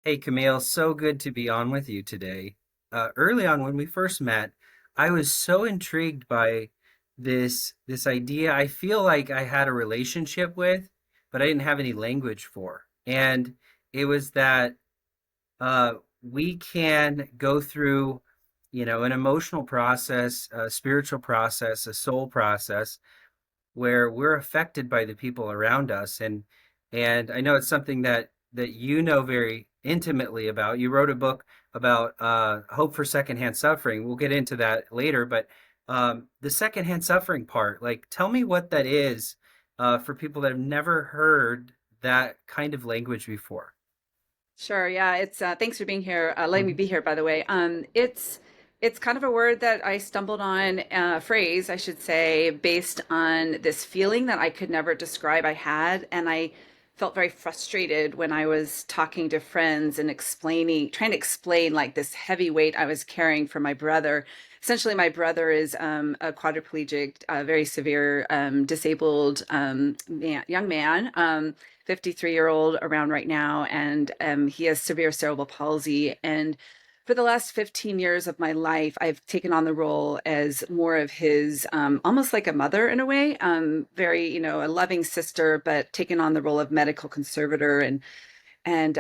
Hey Camille, so good to be on with you today. Early on when we first met, I was so intrigued by this idea I feel like I had a relationship with, but I didn't have any language for. And it was that uh, we can go through, an emotional process, a spiritual process, a soul process, where we're affected by the people around us. And I know it's something that you know very intimately about. You wrote a book about hope for secondhand suffering. We'll get into that later, but the secondhand suffering part, like, tell me what that is for people that have never heard that kind of language before. Sure. Yeah. It's thanks for being here. Letting me Mhm. be here, by the way. It's kind of a word that I stumbled on, phrase, I should say, based on this feeling that I could never describe I had, and I felt very frustrated when I was talking to friends and trying to explain like this heavy weight I was carrying for my brother. Essentially, my brother is a quadriplegic, very severe, disabled young man. 53-year-old around right now, and he has severe cerebral palsy. And for the last 15 years of my life, I've taken on the role as more of his, almost like a mother in a way, very, a loving sister, but taken on the role of medical conservator. And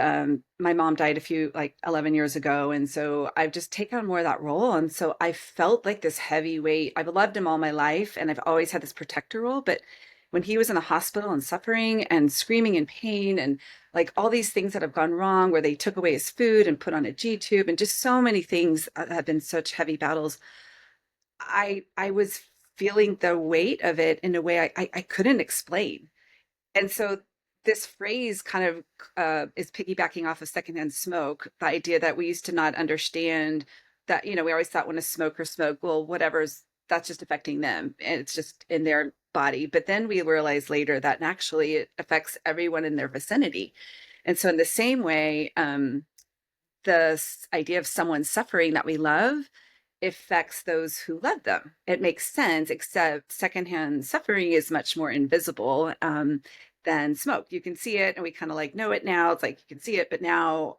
my mom died a few, like 11 years ago. And so I've just taken on more of that role. And so I felt like this heavy weight. I've loved him all my life and I've always had this protector role. But when he was in the hospital and suffering and screaming in pain and like all these things that have gone wrong, where they took away his food and put on a G tube and just so many things have been such heavy battles, I was feeling the weight of it in a way I couldn't explain. And so this phrase kind of is piggybacking off of secondhand smoke, the idea that we used to not understand that, we always thought when a smoker smoked, well, whatever's that's just affecting them and it's just in their body. But then we realized later that actually it affects everyone in their vicinity. And so in the same way, idea of someone suffering that we love affects those who love them. It makes sense, except secondhand suffering is much more invisible than smoke. You can see it, and we kind of like know it now. It's like you can see it, but now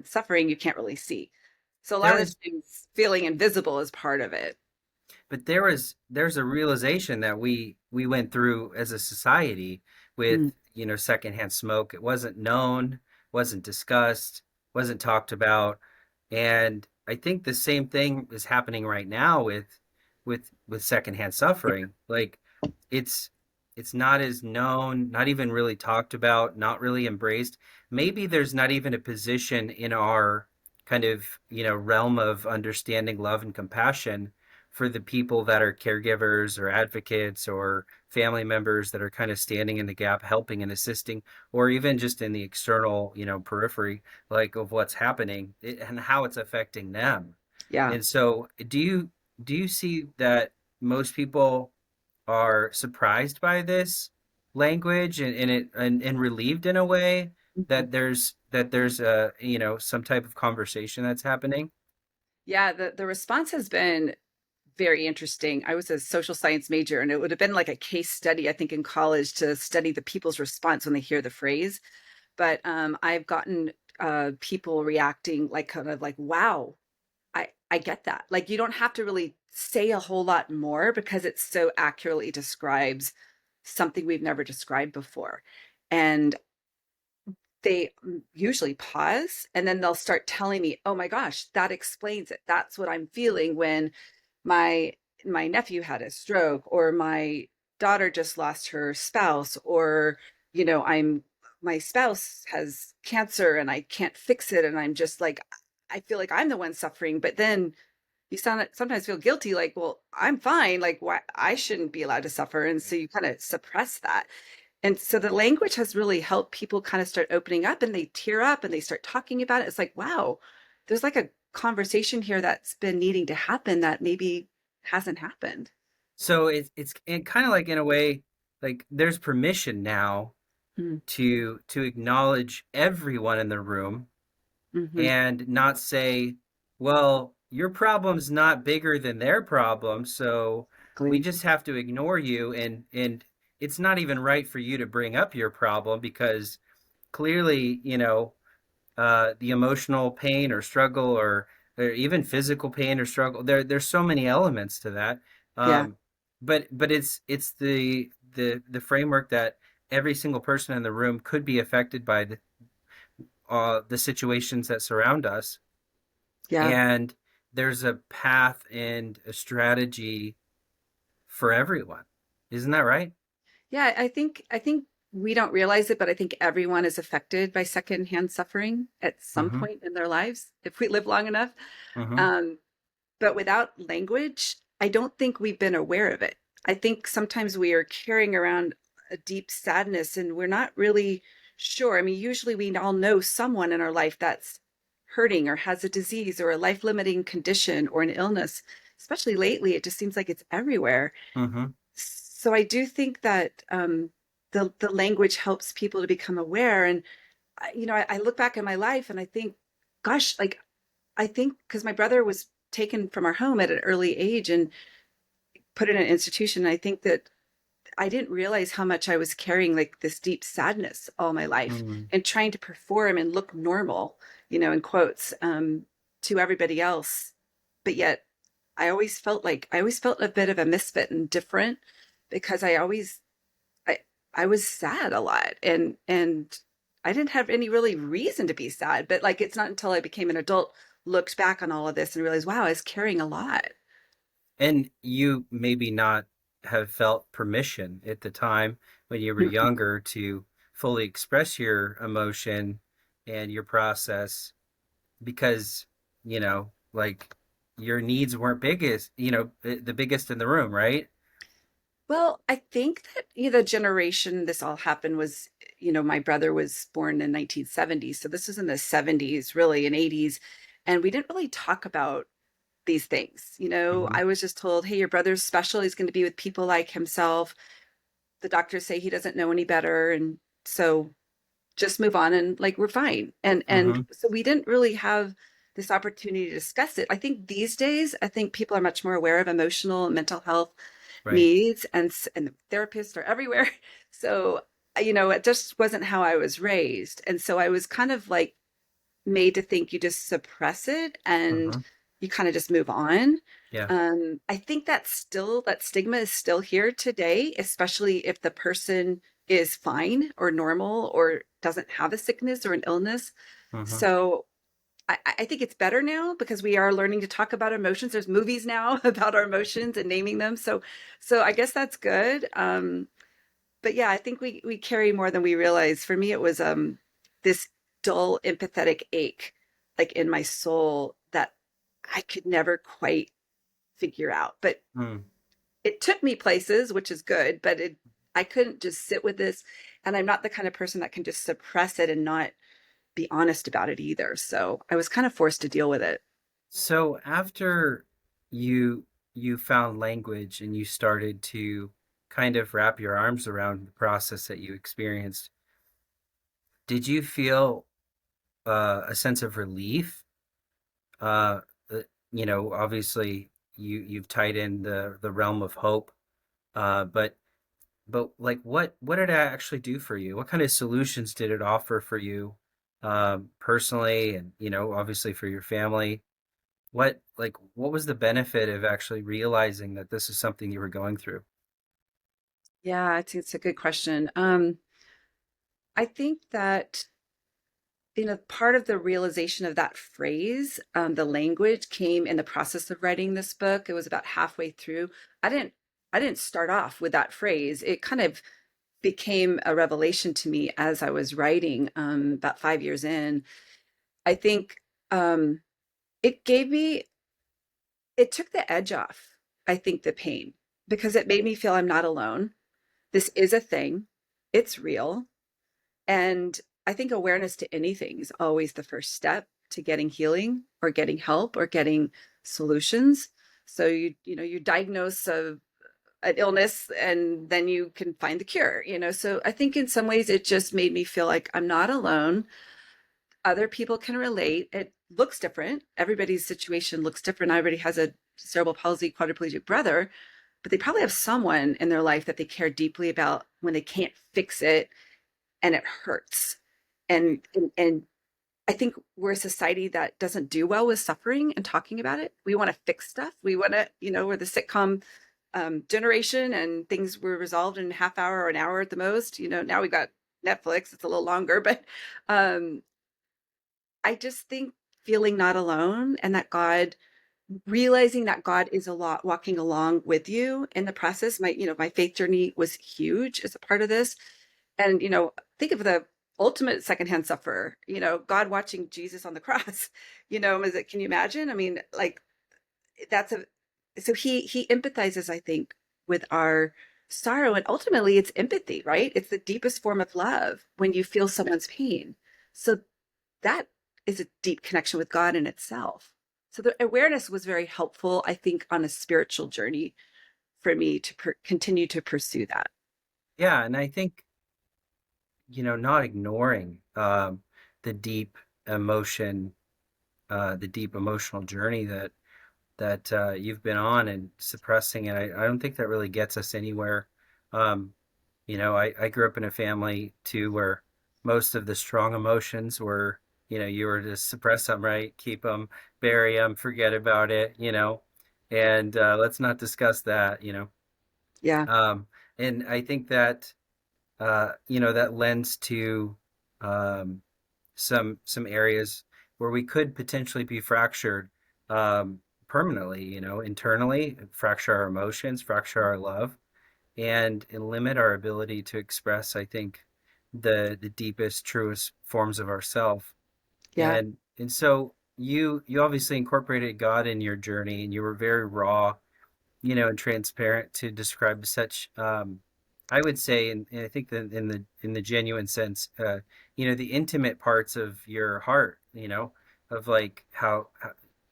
suffering you can't really see. So a lot There of the was, things feeling invisible is part of it. but there's a realization that we went through as a society with, Mm. secondhand smoke. It wasn't known, wasn't discussed, wasn't talked about. And I think the same thing is happening right now with secondhand suffering. Like, it's it's not as known, not even really talked about, not really embraced. Maybe there's not even a position in our kind of, realm of understanding love and compassion for the people that are caregivers or advocates or family members that are kind of standing in the gap, helping and assisting, or even just in the external, periphery, like, of what's happening and how it's affecting them. Yeah. And so, do you see that most people are surprised by this language and relieved in a way Mhm. that there's a, some type of conversation that's happening? Yeah, the response has been very interesting. I was a social science major, and it would have been like a case study, I think, in college to study the people's response when they hear the phrase. But I've gotten people reacting like kind of like, "Wow, I get that." Like you don't have to really say a whole lot more because it so accurately describes something we've never described before. And they usually pause and then they'll start telling me, "Oh my gosh, that explains it. That's what I'm feeling when my my nephew had a stroke or my daughter just lost her spouse or I'm my spouse has cancer and I can't fix it and I'm just like I feel like I'm the one suffering." But then you sometimes feel guilty, like, well, I'm fine, like why I shouldn't be allowed to suffer, and so you kind of suppress that. And so the language has really helped people kind of start opening up and they tear up and they start talking about it. It's like, wow, there's like a conversation here that's been needing to happen that maybe hasn't happened. So it's kind of like, in a way, like, there's permission now Mm. to acknowledge everyone in the room Hmm. and not say, well, your problem's not bigger than their problem, so we Exactly. just have to ignore you, and it's not even right for you to bring up your problem because clearly, the emotional pain or struggle, or even physical pain or struggle. There's so many elements to that. Yeah. Um, but it's the framework that every single person in the room could be affected by the situations that surround us, Yeah. and there's a path and a strategy for everyone. Isn't that right? Yeah, I think we don't realize it, but I think everyone is affected by secondhand suffering at some Mm-hmm. point in their lives if we live long enough. Mm-hmm. Um, but without language, I don't think we've been aware of it. I think sometimes we are carrying around a deep sadness and we're not really sure. I mean, usually we all know someone in our life that's hurting or has a disease or a life-limiting condition or an illness. Especially lately, it just seems like it's everywhere. Mm-hmm. So I do think that the language helps people to become aware. And I look back in my life and I think, gosh, like I think because my brother was taken from our home at an early age and put in an institution, I think that I didn't realize how much I was carrying like this deep sadness all my life Mm. and trying to perform and look normal, in quotes, to everybody else. But yet I always felt a bit of a misfit and different because I I was sad a lot and I didn't have any really reason to be sad, but like it's not until I became an adult looked back on all of this and realized, wow, I was carrying a lot. And you maybe not have felt permission at the time when you were younger to fully express your emotion and your process, because, like, your needs weren't biggest, the biggest in the room, right? Well, I think that the generation this all happened was, my brother was born in 1970, so this was in the 70s, really, and 80s, and we didn't really talk about these things. Hmm. I was just told, hey, your brother's special. He's going to be with people like himself. The doctors say he doesn't know any better, and so just move on and like we're fine. And Hmm. so we didn't really have this opportunity to discuss it. I think these days, I think people are much more aware of emotional and mental health Right. needs, and therapists are everywhere. So, it just wasn't how I was raised. And so I was kind of like made to think you just suppress it and Hmm. you kind of just move on. Yeah. I think that stigma is still here today, especially if the person is fine or normal or doesn't have a sickness or an illness. Hmm. So I think it's better now because we are learning to talk about emotions. There's movies now about our emotions and naming them. So I guess that's good. But yeah, I think we carry more than we realize. For me, it was this dull, empathetic ache, like in my soul that I could never quite figure out. But Mm. it took me places, which is good. But I couldn't just sit with this, and I'm not the kind of person that can just suppress it and not be honest about it either. So I was kind of forced to deal with it. So after you found language and you started to kind of wrap your arms around the process that you experienced, did you feel a sense of relief? Uh, Obviously you've tied in the realm of hope, but like what did it actually do for you? What kind of solutions did it offer for you, personally, and obviously for your family? What was the benefit of actually realizing that this is something you were going through? Yeah, it's a good question. I think that part of the realization of that phrase, the language came in the process of writing this book. It was about halfway through. I didn't I didn't start off with that phrase. It kind of became a revelation to me as I was writing, about 5 years in. I think it gave me it took the edge off. I think the pain because it made me feel I'm not alone. This is a thing. It's real. And I think awareness to anything is always the first step to getting healing or getting help or getting solutions. So you diagnose an illness and then you can find the cure. So I think in some ways it just made me feel like I'm not alone. Other people can relate. It looks different. Everybody's situation looks different. Everybody has a cerebral palsy, quadriplegic brother, but they probably have someone in their life that they care deeply about when they can't fix it and it hurts. And I think we're a society that doesn't do well with suffering and talking about it. We want to fix stuff. We want to, we're the sitcom generation, and things were resolved in a half hour or an hour at the most. Now we got Netflix, it's a little longer, but um, I just think feeling not alone, and that God, realizing that God is a lot walking along with you in the process. My faith journey was huge as a part of this. And, think of the ultimate secondhand sufferer, God watching Jesus on the cross, can you imagine? I mean, like, that's a, so he empathizes, I think, with our sorrow. And ultimately it's empathy, right? It's the deepest form of love when you feel someone's pain. So that is a deep connection with God in itself. So the awareness was very helpful, I think, on a spiritual journey for me to continue to pursue that. Yeah, and I think, not ignoring the deep emotion, the deep emotional journey that you've been on and suppressing it. I don't think that really gets us anywhere. Um, I grew up in a family too where most of the strong emotions were, you were to suppress them, right? Keep them, bury them, forget about it, and let's not discuss that. Yeah. Um, and I think that, that lends to um, some areas where we could potentially be fractured permanently, internally, fracture our emotions, fracture our love, and limit our ability to express, I think, the deepest, truest forms of ourself. Yeah. And so you obviously incorporated God in your journey, and you were very raw, and transparent to describe such, I would say, and I think that in the genuine sense, the intimate parts of your heart, of like how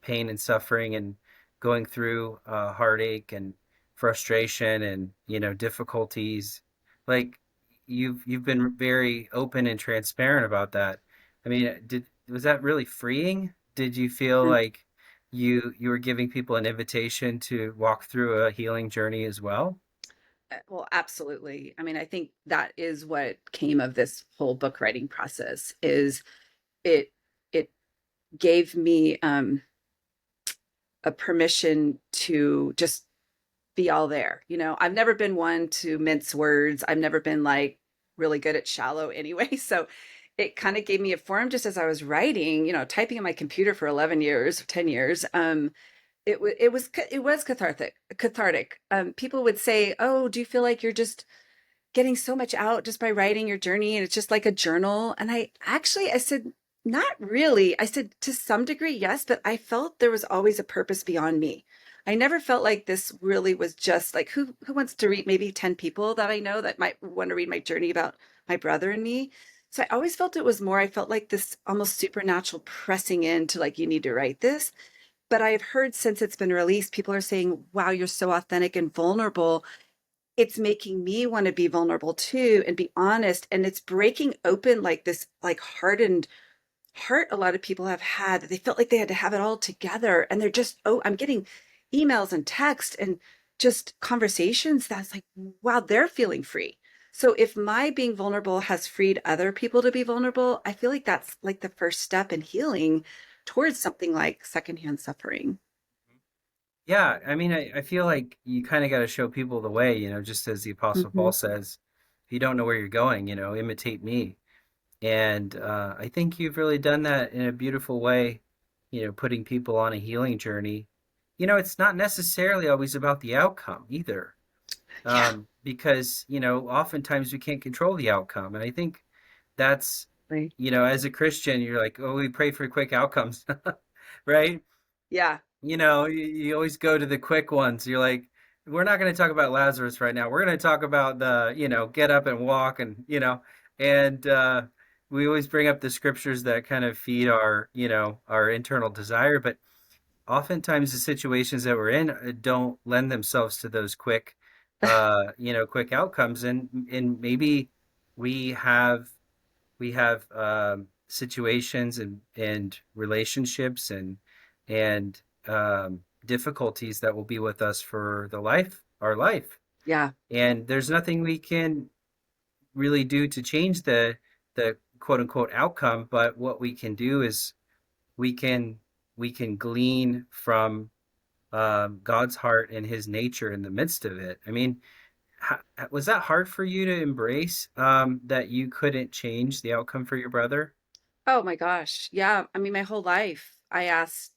pain and suffering and going through heartache and frustration and difficulties, like you've been very open and transparent about that. I mean, did was that really freeing? Did you feel Mm. like you were giving people an invitation to walk through a healing journey as well? Well, absolutely. I mean, I think that is what came of this whole book writing process. Is it it gave me a permission to just be all there. I've never been one to mince words. I've never been like really good at shallow anyway. So it kind of gave me a form just as I was writing, typing on my computer for 11 years, 10 years. It was cathartic. People would say, "Oh, do you feel like you're just getting so much out just by writing your journey and it's just like a journal?" And I said, not really. I said, to some degree, yes, but I felt there was always a purpose beyond me. I never felt like this really was just like, who wants to read, maybe 10 people that I know that might want to read my journey about my brother and me. So I always felt it was more, I felt like this almost supernatural pressing in to like, you need to write this. But I've heard since it's been released, people are saying, wow, you're so authentic and vulnerable. It's making me want to be vulnerable too and be honest. And it's breaking open like this, like hardened heart a lot of people have had, that they felt like they had to have it all together. And they're just, oh, I'm getting emails and text and just conversations that's like, wow, they're feeling free. So if my being vulnerable has freed other people to be vulnerable, I feel like that's like the first step in healing towards something like secondhand suffering. Yeah, I mean, I feel like you kind of got to show people the way, just as the Apostle Mm-hmm. Paul says, if you don't know where you're going, imitate me. And I think you've really done that in a beautiful way, putting people on a healing journey. It's not necessarily always about the outcome either, Yeah. because, oftentimes we can't control the outcome. And I think that's, Right. as a Christian, you're like, oh, we pray for quick outcomes, right? Yeah. You always go to the quick ones. You're like, we're not going to talk about Lazarus right now. We're going to talk about the, get up and walk and we always bring up the scriptures that kind of feed our internal desire. But oftentimes the situations that we're in don't lend themselves to those quick outcomes. And maybe we have situations and relationships and difficulties that will be with us for our life. Yeah. And there's nothing we can really do to change the quote unquote outcome, but what we can do is we can we can glean from God's heart and His nature in the midst of it. I mean, how, was that hard for you to embrace, that you couldn't change the outcome for your brother? Oh my gosh. Yeah. I mean, my whole life, I asked,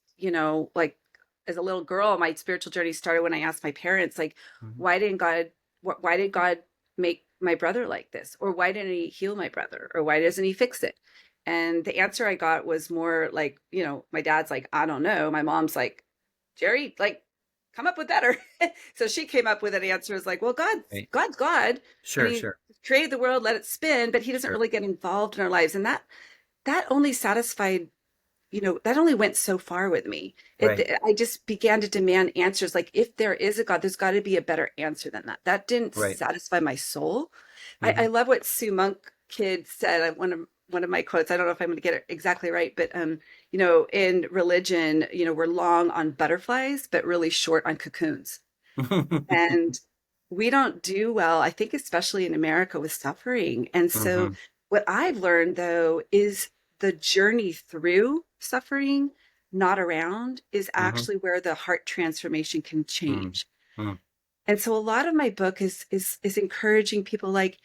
like as a little girl, my spiritual journey started when I asked my parents, like, Mhm. why didn't God, why did God make my brother like this? Or why didn't he heal my brother? Or why doesn't he fix it? And the answer I got was more like, my dad's like, I don't know. My mom's like, Jerry, like, come up with better. So she came up with an answer. Is like, well, Right. God's God, and Sure, He sure, created the world, let it spin, but He doesn't sure. really get involved in our lives, and that only satisfied, that only went so far with me. Right. I just began to demand answers. Like, if there is a God, there's got to be a better answer than that. That didn't Right. satisfy my soul. I Hmm. love what Sue Monk Kid said. One of my quotes. I don't know if I'm going to get it exactly right, but in religion, we're long on butterflies, but really short on cocoons. And we don't do well, I think, especially in America, with suffering. And so, Hmm. what I've learned though is the journey through suffering, not around, is Hmm. actually where the heart transformation can Hmm. change. Hmm. And so, a lot of my book is encouraging people, like,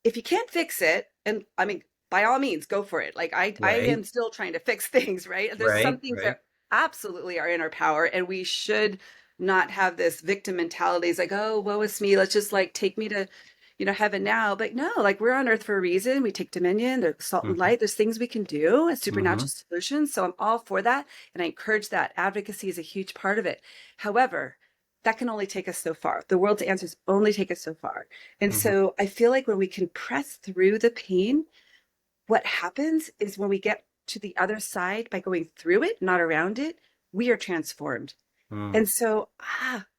if you can't fix it, and I mean, by all means, go for it. Like, I Right. am still trying to fix things, right? There's some Right. things Right. that absolutely are in our power, and we should not have this victim mentality. It's like, oh, woe is me. Let's just like take me to, heaven now. But no, like, we're on earth for a reason. We take dominion. There's salt and Hmm. light. There's things we can do and Hmm. supernatural solutions. So I'm all for that, and I encourage that. Advocacy is a huge part of it. However, that can only take us so far. The world's answers only take us so far. And Hmm. so I feel like when we can press through the pain, what happens is when we get to the other side by going through it, not around it, we are transformed. Hmm. And so,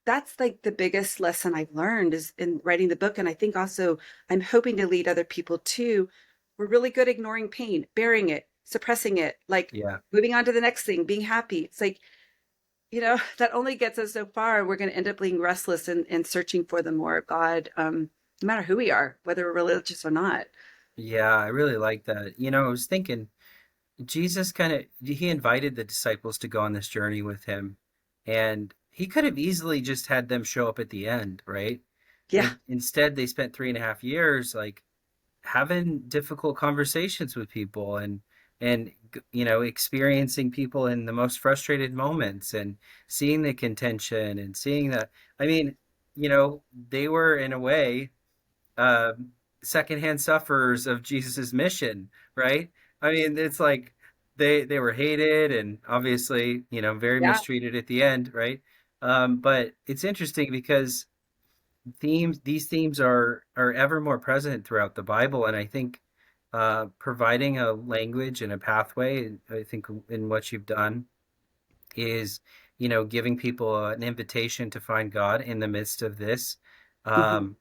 that's like the biggest lesson I've learned is in writing the book. And I think also I'm hoping to lead other people too. We're really good at ignoring pain, bearing it, suppressing it, like Yeah. moving on to the next thing, being happy. It's like, that only gets us so far. We're going to end up being restless and searching for the more of God, no matter who we are, whether we're religious or not. Yeah. I really like that. I was thinking Jesus kind of he invited the disciples to go on this journey with him, and he could have easily just had them show up at the end, right? Yeah, Instead, they spent 3.5 years like having difficult conversations with people and experiencing people in the most frustrated moments and seeing the contention and seeing that. I mean, they were in a way uh, secondhand sufferers of Jesus's mission, right? I mean, it's like they were hated and obviously, very yeah. mistreated at the end, right? But it's interesting because these themes are ever more present throughout the Bible, and I think providing a language and a pathway, I think in what you've done is, giving people an invitation to find God in the midst of this. Mhm. Um,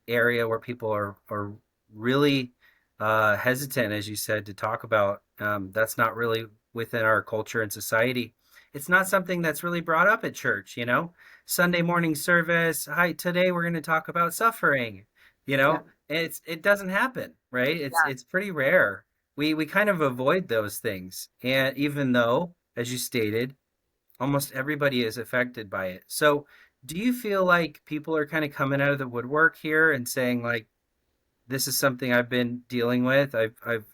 Area where people are really hesitant, as you said, to talk about. That's not really within our culture and society. It's not something that's really brought up at church. Sunday morning service. Hi, today we're going to talk about suffering. Yeah, It doesn't happen, right? It's yeah. it's pretty rare. We kind of avoid those things, and even though, as you stated, almost everybody is affected by it. So, do you feel like people are kind of coming out of the woodwork here and saying like, this is something I've been dealing with.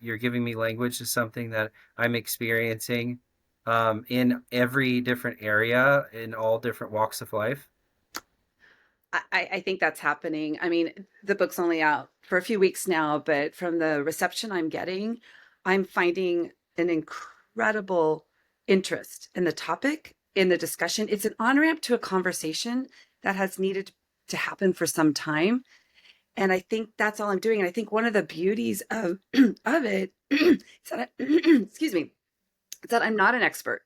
You're giving me language to something that I'm experiencing, in every different area in all different walks of life. I think that's happening. I mean, the book's only out for a few weeks now, but from the reception I'm getting, I'm finding an incredible interest in the topic, in the discussion. It's an on ramp to a conversation that has needed to happen for some time. And I think that's all I'm doing. And I think one of the beauties of of it is that excuse me, is that I'm not an expert.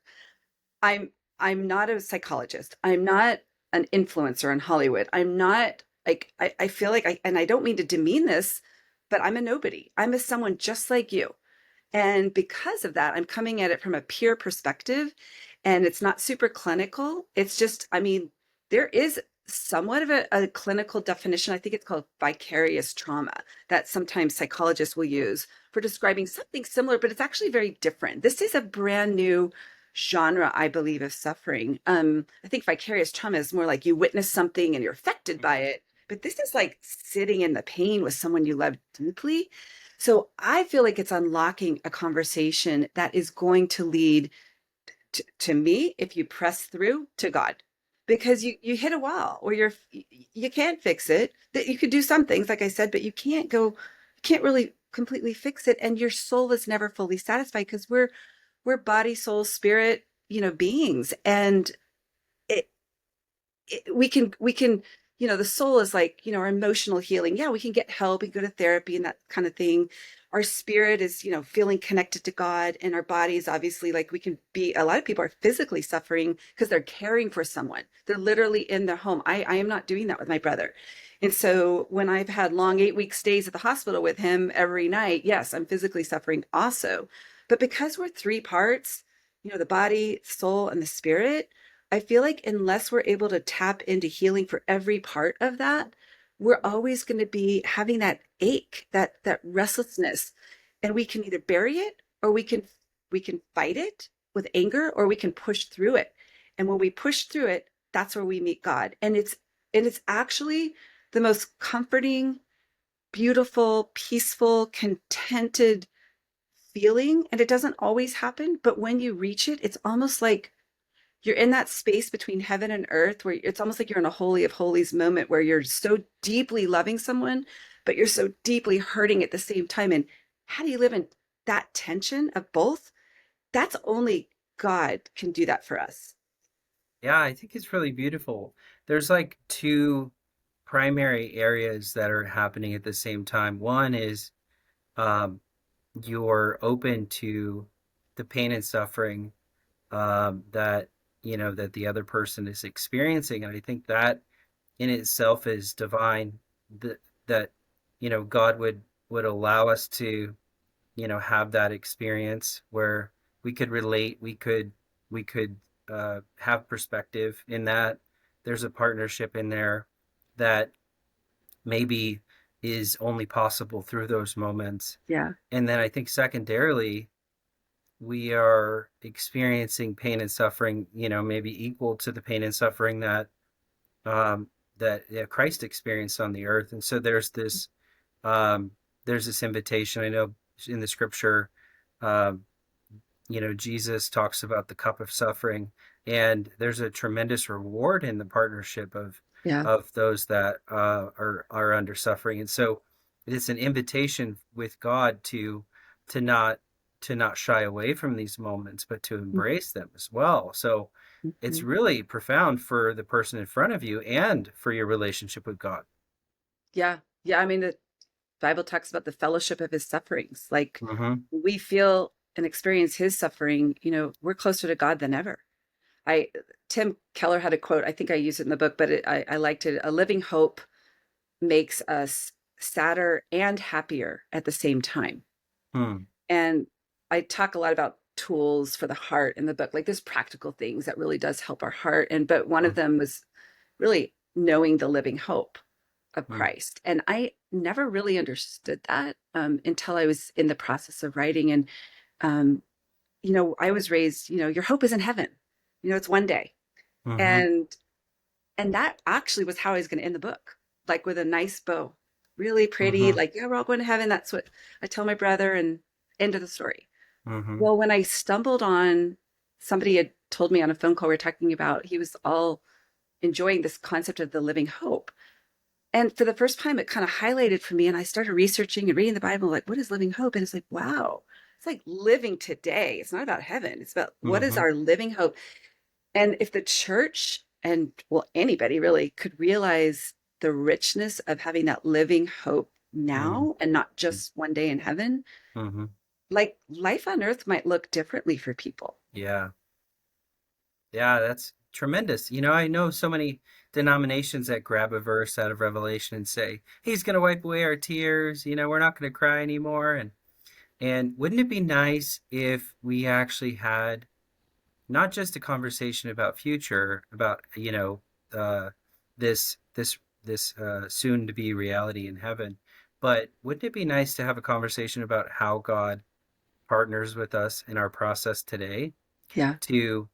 I'm I'm not a psychologist. I'm not an influencer in Hollywood. I'm not like I feel like I don't mean to demean this, but I'm a nobody. I'm a someone just like you. And because of that, I'm coming at it from a peer perspective, and it's not super clinical. It's just, I mean, there is somewhat of a clinical definition. I think it's called vicarious trauma that sometimes psychologists will use for describing something similar, but it's actually very different. This is a brand new genre, I believe, of suffering. I think vicarious trauma is more like you witness something and you're affected by it, but this is like sitting in the pain with someone you love deeply. So I feel like it's unlocking a conversation that is going to lead to me, if you press through, to God, because you hit a wall or you can't fix it. That you could do some things like I said, but you can't really completely fix it, and your soul is never fully satisfied because we're body, soul, spirit, beings. And it, we can the soul is like, our emotional healing. Yeah, we can get help, we can go to therapy and that kind of thing. Our spirit is, feeling connected to God, and our bodies, obviously, like, we can be, a lot of people are physically suffering because they're caring for someone. They're literally in their home. I am not doing that with my brother. And so when I've had long 8-week stays at the hospital with him every night, yes, I'm physically suffering also. But because we're three parts, the body, soul, and the spirit, I feel like unless we're able to tap into healing for every part of that, we're always going to be having that ache, that restlessness, and we can either bury it, or we can fight it with anger, or we can push through it. And when we push through it, that's where we meet God. And it's actually the most comforting, beautiful, peaceful, contented feeling. And it doesn't always happen, but when you reach it, it's almost like you're in that space between heaven and earth, where it's almost like you're in a holy of holies moment where you're so deeply loving someone, but you're so deeply hurting at the same time. And how do you live in that tension of both? That's only God can do that for us. Yeah, I think it's really beautiful. There's like two primary areas that are happening at the same time. One is um, you're open to the pain and suffering that that the other person is experiencing, and I think that in itself is divine. That God would allow us to have that experience where we could relate, we could have perspective in that. There's a partnership in there that maybe is only possible through those moments. Yeah. And then I think secondarily, we are experiencing pain and suffering, maybe equal to the pain and suffering um, that Christ experienced on the earth. And so um, there's this invitation. I know in the scripture, um, Jesus talks about the cup of suffering, and there's a tremendous reward in the partnership Yeah. of those that are under suffering. And so it's an invitation with God to not to not shy away from these moments, but to embrace them as well. So it's Mhm. really profound for the person in front of you and for your relationship with God. Yeah. Yeah. I mean, the Bible talks about the fellowship of his sufferings. Like, Hmm. we feel and experience his suffering, we're closer to God than ever. I Tim Keller had a quote. I think I used it in the book, but I liked it. A living hope makes us sadder and happier at the same time. Hmm. And I talk a lot about tools for the heart in the book. Like, there's practical things that really does help our heart. But one of them was really knowing the living hope of Hmm. Christ. And I never really understood that until I was in the process of writing. And um, I was raised, your hope is in heaven. It's one day. Hmm. And that actually was how I was going to end the book, like with a nice bow, really pretty, Hmm. like, yeah, we're all going to heaven. That's what I tell my brother, and end of the story. Hmm. Well, when I stumbled on, somebody had told me on a phone call, we were talking about, he was all enjoying this concept of the living hope. And for the first time, it kind of highlighted for me. And I started researching and reading the Bible, like, what is living hope? And it's like, wow, it's like living today. It's not about heaven. It's about what is Hmm. our living hope. And if the church, and well, anybody really, could realize the richness of having that living hope Hmm. now and not just one day in heaven, Hmm. like, life on earth might look differently for people. Yeah. Yeah, that's tremendous. I know so many denominations that grab a verse out of Revelation and say, "He's going to wipe away our tears. We're not going to cry anymore." And wouldn't it be nice if we actually had not just a conversation about future, about, this soon to be reality in heaven. But wouldn't it be nice to have a conversation about how God partners with us in our process today Yeah. to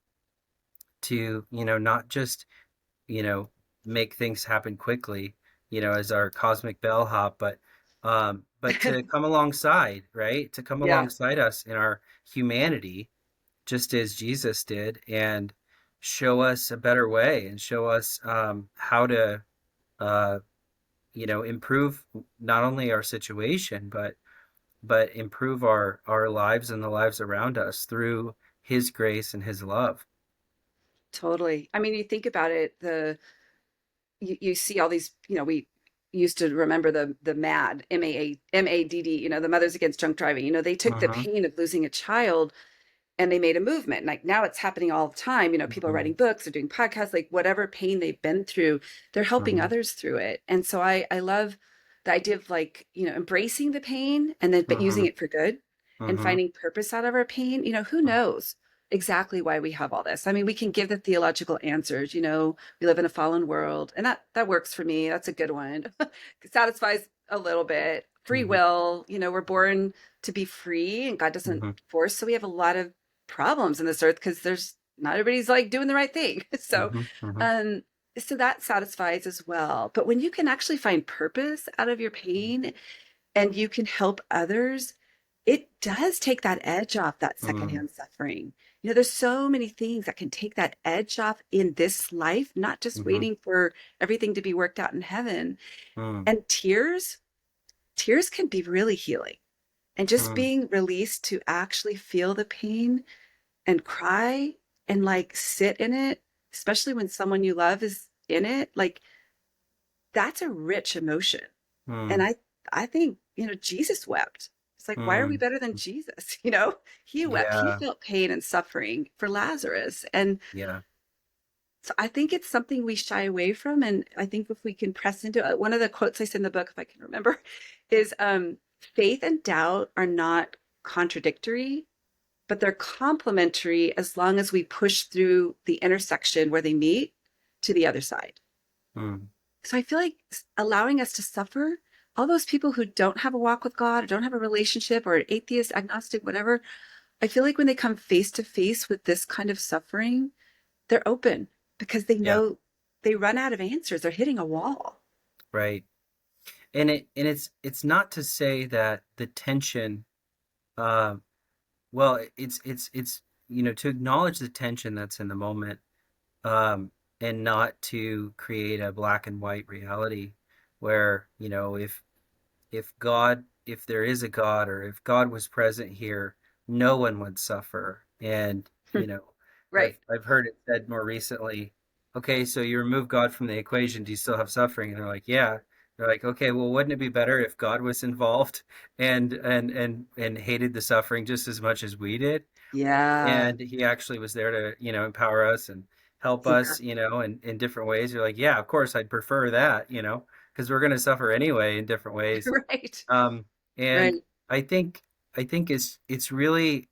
not just you know make things happen quickly, as our cosmic bellhop, but to come alongside, right? To come Yeah, alongside us in our humanity, just as Jesus did, and show us a better way and show us how to uh, improve not only our situation, but improve our lives and the lives around us through His grace and His love. totally. I mean, you think about it, you see all these, we used to remember the MAD, MADD, the Mothers Against Drunk Driving. They took the Mm-hmm. pain of losing a child and they made a movement. Like now it's happening all the time. People are Mm-hmm. writing books or doing podcasts, like whatever pain they've been through, they're helping Mm-hmm. others through it. And so I love the idea of like, embracing the pain and then but using Mm-hmm. it for good and Mm-hmm. finding purpose out of our pain. Who knows exactly why we have all this. I mean, we can give the theological answers, we live in a fallen world, and that works for me. That's a good one. It satisfies a little bit. Free Mm-hmm. will, we're born to be free and God doesn't Mm-hmm. force. So we have a lot of problems in this earth because there's not everybody's like doing the right thing. So, Mm-hmm. Mm-hmm. um, so that satisfies as well. But when you can actually find purpose out of your pain and you can help others, it does take that edge off that Mm-hmm. secondhand suffering. There's so many things that can take that edge off in this life, not just Mm-hmm. waiting for everything to be worked out in heaven. Mm-hmm. And tears can be really healing. And just being released to actually feel the pain and cry and like sit in it, especially when someone you love is in it, like that's a rich emotion. And Mm-hmm. I think, Jesus wept. It's like, why are we Mm-hmm. better than Jesus? He wept, he Yeah. felt pain and suffering for Lazarus. And Yeah. so I think it's something we shy away from. And I think if we can press into it, one of the quotes I said in the book, if I can remember, is faith and doubt are not contradictory, but they're complementary as long as we push through the intersection where they meet to the other side. Mm-hmm. So I feel like allowing us to suffer, all those people who don't have a walk with God or don't have a relationship or atheist, agnostic, whatever, I feel like when they come face to face with this kind of suffering, they're open because they Yeah. know they run out of answers. They're hitting a wall. Right. And it's not to say that the tension, uh, well, it's to acknowledge the tension that's in the moment, um, and not to create a black and white reality where, if there is a God, or if God was present here, no one would suffer. And Right. I've heard it said more recently, okay, so you remove God from the equation, do you still have suffering? And they're like, yeah. They're like, okay, well, wouldn't it be better if God was involved and hated the suffering just as much as we did? Yeah. And he actually was there to empower us and help Yeah. us, in different ways. You're like, yeah, of course I'd prefer that, because we're going to suffer anyway in different ways. Right. um and Right. I think it's really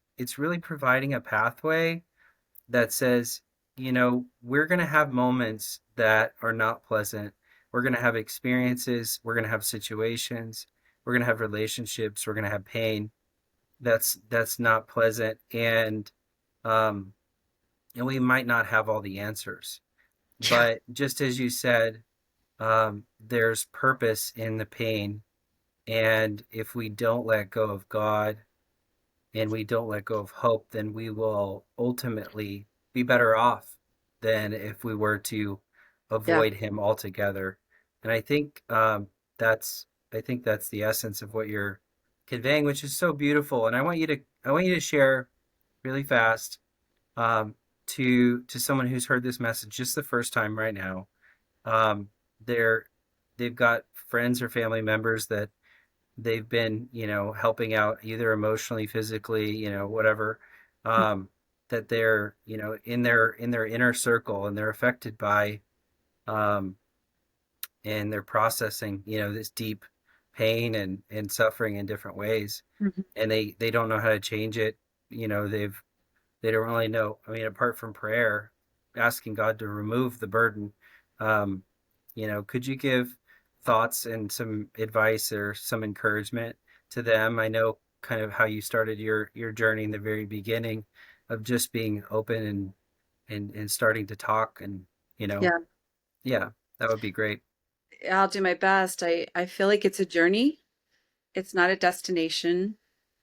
providing a pathway that says, we're going to have moments that are not pleasant. We're going to have experiences, we're going to have situations, we're going to have relationships, we're going to have pain that's not pleasant. Um and we might not have all the answers, Yeah. but just as you said, there's purpose in the pain. And if we don't let go of God and we don't let go of hope, then we will ultimately be better off than if we were to Yeah. avoid Him altogether. And that's I think that's the essence of what you're conveying, which is so beautiful. And I want you to share really fast, um, to someone who's heard this message just the first time right now. Um, they're they've got friends or family members that they've been, helping out either emotionally, physically, whatever, um, that they're, in their inner circle, and they're affected by, um, and they're processing, this deep pain and suffering in different ways, Mhm. and they don't know how to change it. They don't really know. I mean, apart from prayer, asking God to remove the burden, um, Could you give thoughts and some advice or some encouragement to them? I know kind of how you started your journey in the very beginning of just being open and starting to talk and, you know, Yeah, yeah, that would be great. I'll do my best. I feel like it's a journey. It's not a destination,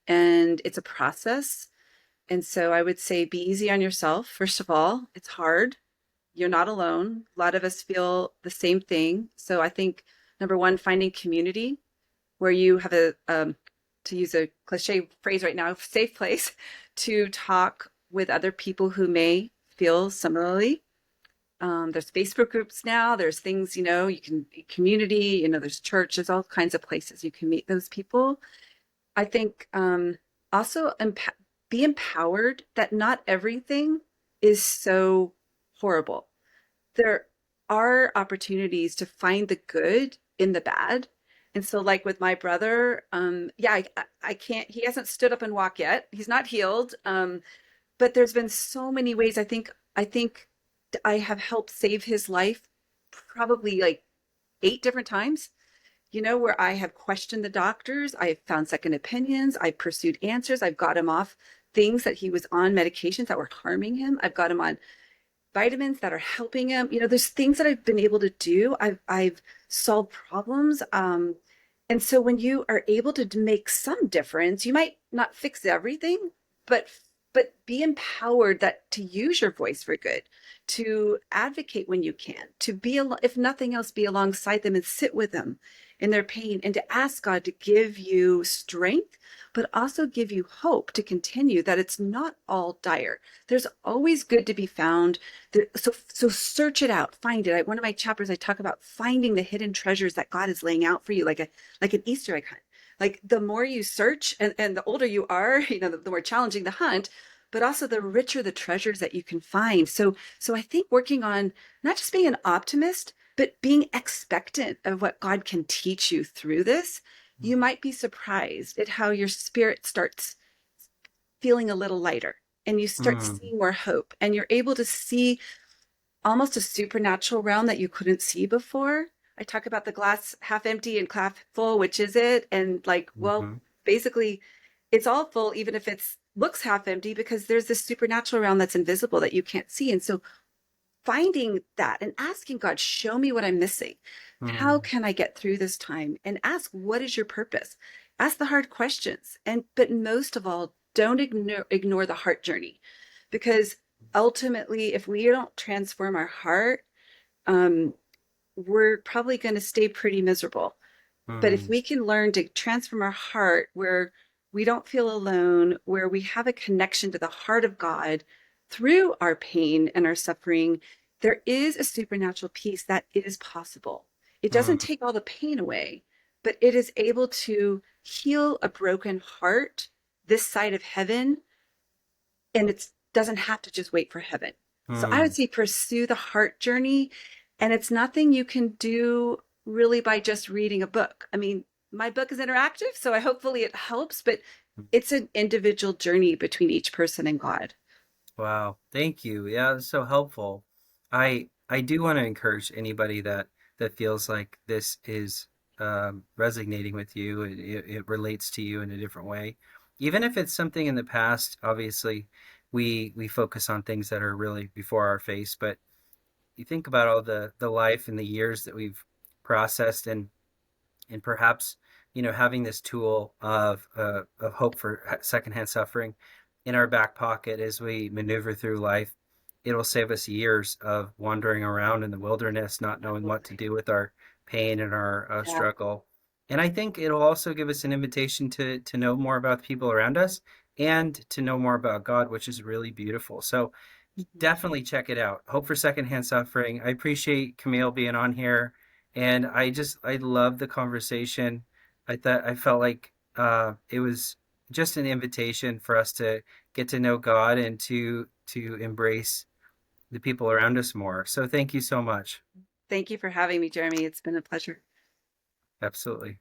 and it's a process. And so I would say be easy on yourself. First of all, it's hard. You're not alone. A lot of us feel the same thing. So I think number one, finding community where you have to use a cliche phrase right now, safe place to talk with other people who may feel similarly. There's Facebook groups now. There's things, you can community, there's church, there's all kinds of places you can meet those people. I think also be empowered that not everything is so horrible. There are opportunities to find the good in the bad. And so, like with my brother, yeah, I can't, he hasn't stood up and walked yet. He's not healed. But there's been so many ways I think I have helped save his life probably like 8 different times, where I have questioned the doctors, I've found second opinions, I've pursued answers, I've got him off things that he was on medications that were harming him. I've got him on vitamins that are helping him. There's things that I've been able to do. I've solved problems. And so when you are able to make some difference, you might not fix everything, but be empowered that to use your voice for good, to advocate when you can, to be if nothing else, be alongside them and sit with them in their pain, and to ask God to give you strength, but also give you hope to continue, that it's not all dire. There's always good to be found. So search it out, find it. One of my chapters, I talk about finding the hidden treasures that God is laying out for you, like an Easter egg hunt. Like the more you search, and the older you are, the more challenging the hunt, but also the richer the treasures that you can find. So I think working on not just being an optimist, but being expectant of what God can teach you through this, you might be surprised at how your spirit starts feeling a little lighter, and you start Mm, seeing more hope, and you're able to see almost a supernatural realm that you couldn't see before. I talk about the glass half empty and half full, which is it? And like, well, hmm basically it's all full, even if it's looks half empty, because there's this supernatural realm that's invisible that you can't see. And so finding that and asking God, show me what I'm missing. How mm, can I get through this time? And ask, what is your purpose? Ask the hard questions. But most of all, don't ignore the heart journey, because ultimately, if we don't transform our heart, um, we're probably going to stay pretty miserable. But if mm, we can learn to transform our heart where we don't feel alone, where we have a connection to the heart of God through our pain and our suffering, there is a supernatural peace that it is possible. It doesn't mm, take all the pain away, but it is able to heal a broken heart this side of heaven, and it doesn't have to just wait for heaven. So I would mm. say pursue the heart journey, and it's nothing you can do really by just reading a book. I mean, my book is interactive, so I hopefully it helps, but it's an individual journey between each person and God. Wow, thank you. Yeah, that's so helpful. I do want to encourage anybody that feels like this is resonating with you. It relates to you in a different way, even if it's something in the past. Obviously, we focus on things that are really before our face, but you think about all the life and the years that we've processed, and perhaps having this tool of hope for secondhand suffering in our back pocket as we maneuver through life, it'll save us years of wandering around in the wilderness not knowing what to Absolutely. do with our pain and our Yeah. struggle. And I think it'll also give us an invitation to know more about the people around us and to know more about God, which is really beautiful. So Mhm. definitely check it out. Hope for Secondhand Suffering. I appreciate Camille being on here, and I love the conversation. I felt like it was just an invitation for us to get to know God and to embrace the people around us more. So thank you so much. Thank you for having me, Jeremy. It's been a pleasure. Absolutely.